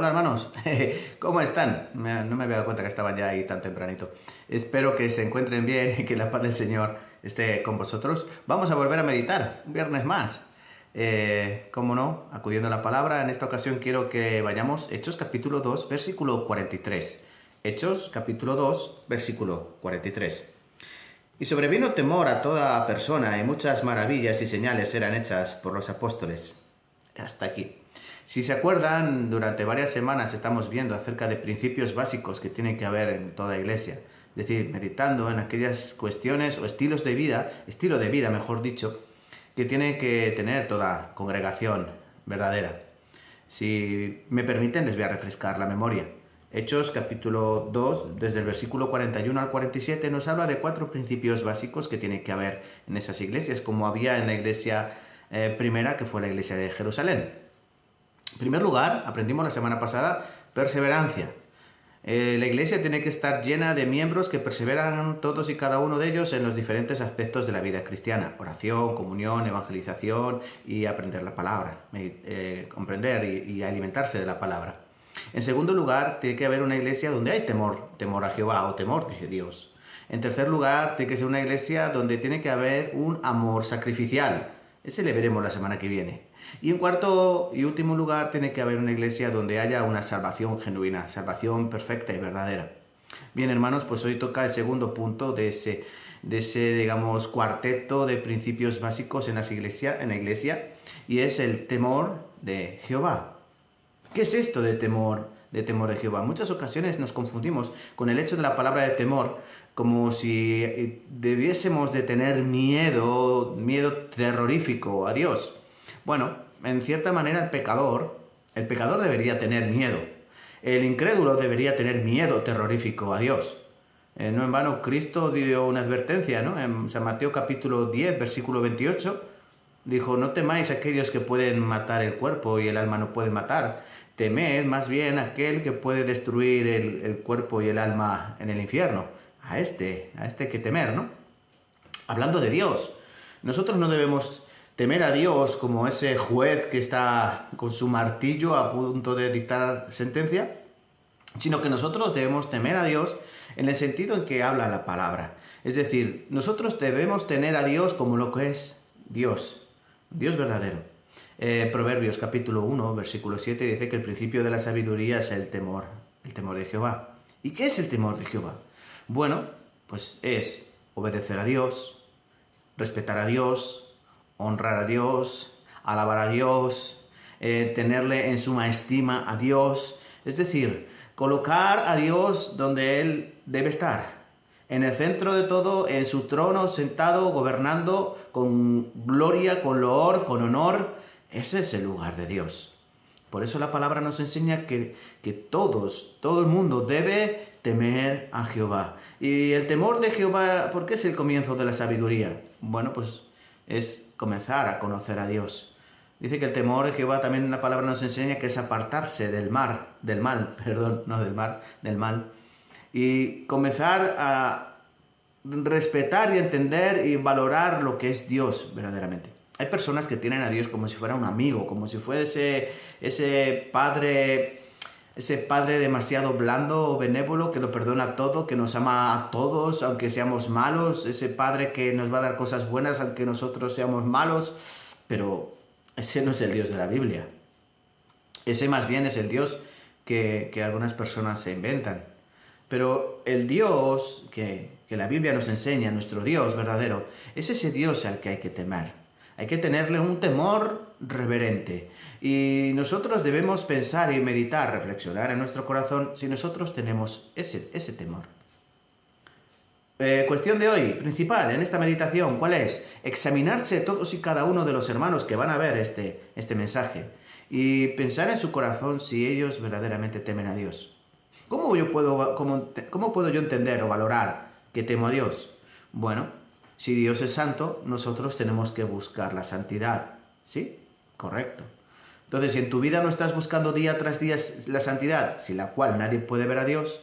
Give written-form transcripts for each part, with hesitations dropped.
Hola hermanos, ¿cómo están? No me había dado cuenta que estaban ya ahí tan tempranito. Espero que se encuentren bien y que la paz del Señor esté con vosotros. Vamos a volver a meditar, un viernes más. ¿Cómo no? Acudiendo a la palabra, en esta ocasión quiero que vayamos Hechos capítulo 2, versículo 43. Hechos capítulo 2, versículo 43. Y sobrevino temor a toda persona y muchas maravillas y señales eran hechas por los apóstoles. Hasta aquí. Si se acuerdan, durante varias semanas estamos viendo acerca de principios básicos que tienen que haber en toda iglesia. Es decir, meditando en aquellas cuestiones o estilo de vida, mejor dicho, que tiene que tener toda congregación verdadera. Si me permiten, les voy a refrescar la memoria. Hechos capítulo 2, desde el versículo 41 al 47, nos habla de 4 principios básicos que tiene que haber en esas iglesias, como había en la iglesia primera, que fue la iglesia de Jerusalén. En primer lugar, aprendimos la semana pasada, perseverancia. La iglesia tiene que estar llena de miembros que perseveran todos y cada uno de ellos en los diferentes aspectos de la vida cristiana. Oración, comunión, evangelización y aprender la palabra. Comprender y alimentarse de la palabra. En segundo lugar, tiene que haber una iglesia donde hay temor a Jehová o temor de Dios. En tercer lugar, tiene que ser una iglesia donde tiene que haber un amor sacrificial. Ese le veremos la semana que viene. Y en cuarto y último lugar, tiene que haber una iglesia donde haya una salvación genuina, salvación perfecta y verdadera. Bien, hermanos, pues hoy toca el segundo punto de ese digamos, cuarteto de principios básicos en la iglesia, y es el temor de Jehová. ¿Qué es esto de temor de Jehová? En muchas ocasiones nos confundimos con el hecho de la palabra de temor como si debiésemos de tener miedo terrorífico a Dios. Bueno, en cierta manera el pecador debería tener miedo. El incrédulo debería tener miedo terrorífico a Dios. No en vano Cristo dio una advertencia, ¿no? En San Mateo capítulo 10, versículo 28, dijo: no temáis a aquellos que pueden matar el cuerpo y el alma no pueden matar. Temed más bien a aquel que puede destruir el cuerpo y el alma en el infierno. A este hay que temer, ¿no? Hablando de Dios, nosotros no debemos temer a Dios como ese juez que está con su martillo a punto de dictar sentencia, sino que nosotros debemos temer a Dios en el sentido en que habla la palabra. Es decir, nosotros debemos tener a Dios como lo que es Dios, Dios verdadero. Proverbios capítulo 1, versículo 7 dice que el principio de la sabiduría es el temor de Jehová. ¿Y qué es el temor de Jehová? Bueno, pues es obedecer a Dios, respetar a Dios, honrar a Dios, alabar a Dios, tenerle en suma estima a Dios. Es decir, colocar a Dios donde Él debe estar, en el centro de todo, en su trono, sentado, gobernando con gloria, con loor, con honor. Ese es el lugar de Dios. Por eso la palabra nos enseña que todo el mundo debe temer a Jehová. Y el temor de Jehová, ¿por qué es el comienzo de la sabiduría? Bueno, pues es comenzar a conocer a Dios. Dice que el temor de Jehová, también la palabra nos enseña que es apartarse del mal, y comenzar a respetar y entender y valorar lo que es Dios verdaderamente. Hay personas que tienen a Dios como si fuera un amigo, como si fuese ese padre demasiado blando o benévolo que lo perdona todo, que nos ama a todos aunque seamos malos, ese padre que nos va a dar cosas buenas aunque nosotros seamos malos. Pero ese no es el Dios de la Biblia. Ese más bien es el Dios que algunas personas se inventan. Pero el Dios que la Biblia nos enseña, nuestro Dios verdadero, es ese Dios al que hay que temer. Hay que tenerle un temor reverente. Y nosotros debemos pensar y meditar, reflexionar en nuestro corazón si nosotros tenemos ese temor. Cuestión de hoy, principal en esta meditación, ¿cuál es? Examinarse todos y cada uno de los hermanos que van a ver este mensaje y pensar en su corazón si ellos verdaderamente temen a Dios. ¿Cómo puedo yo entender o valorar que temo a Dios? Bueno, si Dios es santo, nosotros tenemos que buscar la santidad. ¿Sí? Correcto. Entonces, si en tu vida no estás buscando día tras día la santidad, sin la cual nadie puede ver a Dios,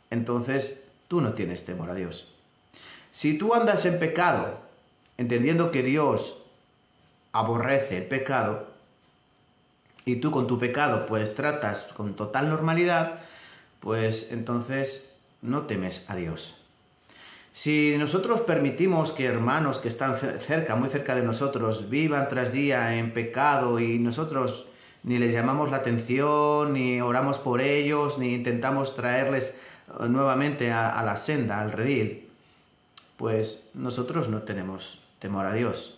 entonces tú no tienes temor a Dios. Si tú andas en pecado, entendiendo que Dios aborrece el pecado, y tú con tu pecado pues tratas con total normalidad, pues entonces no temes a Dios. Si nosotros permitimos que hermanos que están cerca, muy cerca de nosotros, vivan tras día en pecado y nosotros ni les llamamos la atención, ni oramos por ellos, ni intentamos traerles nuevamente a la senda, al redil, pues nosotros no tenemos temor a Dios.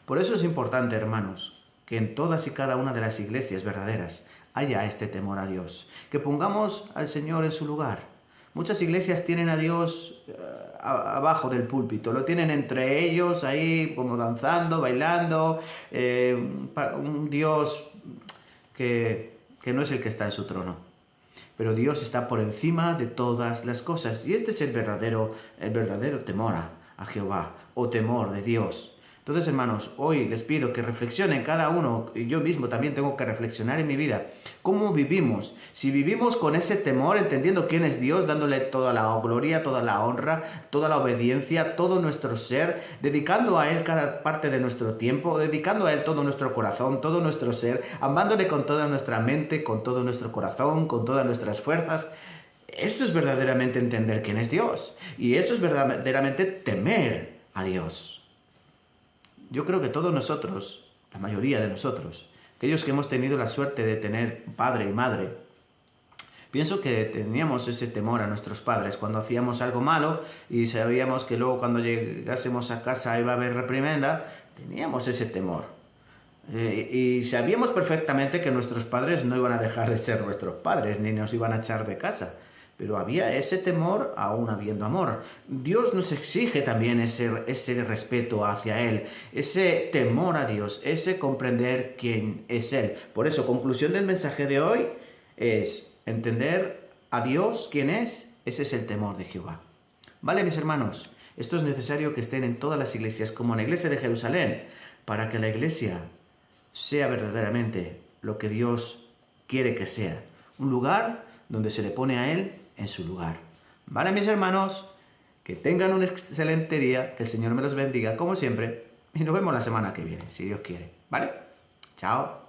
Por eso es importante, hermanos, que en todas y cada una de las iglesias verdaderas haya este temor a Dios, que pongamos al Señor en su lugar. Muchas iglesias tienen a Dios abajo del púlpito, lo tienen entre ellos ahí como danzando, bailando, un Dios que no es el que está en su trono. Pero Dios está por encima de todas las cosas. Y este es el verdadero temor a Jehová, o temor de Dios. Entonces, hermanos, hoy les pido que reflexionen cada uno, y yo mismo también tengo que reflexionar en mi vida, cómo vivimos. Si vivimos con ese temor, entendiendo quién es Dios, dándole toda la gloria, toda la honra, toda la obediencia, todo nuestro ser, dedicando a Él cada parte de nuestro tiempo, dedicando a Él todo nuestro corazón, todo nuestro ser, amándole con toda nuestra mente, con todo nuestro corazón, con todas nuestras fuerzas. Eso es verdaderamente entender quién es Dios. Y eso es verdaderamente temer a Dios. Yo creo que todos nosotros, la mayoría de nosotros, aquellos que hemos tenido la suerte de tener padre y madre, pienso que teníamos ese temor a nuestros padres cuando hacíamos algo malo y sabíamos que luego cuando llegásemos a casa iba a haber reprimenda, teníamos ese temor. Y sabíamos perfectamente que nuestros padres no iban a dejar de ser nuestros padres, ni nos iban a echar de casa. Pero había ese temor aún habiendo amor. Dios nos exige también ese respeto hacia Él, ese temor a Dios, ese comprender quién es Él. Por eso, conclusión del mensaje de hoy es entender a Dios quién es, ese es el temor de Jehová. ¿Vale, mis hermanos? Esto es necesario que estén en todas las iglesias, como en la iglesia de Jerusalén, para que la iglesia sea verdaderamente lo que Dios quiere que sea. Un lugar donde se le pone a Él en su lugar. ¿Vale, mis hermanos? Que tengan un excelente día, que el Señor me los bendiga como siempre y nos vemos la semana que viene, si Dios quiere. ¿Vale? Chao.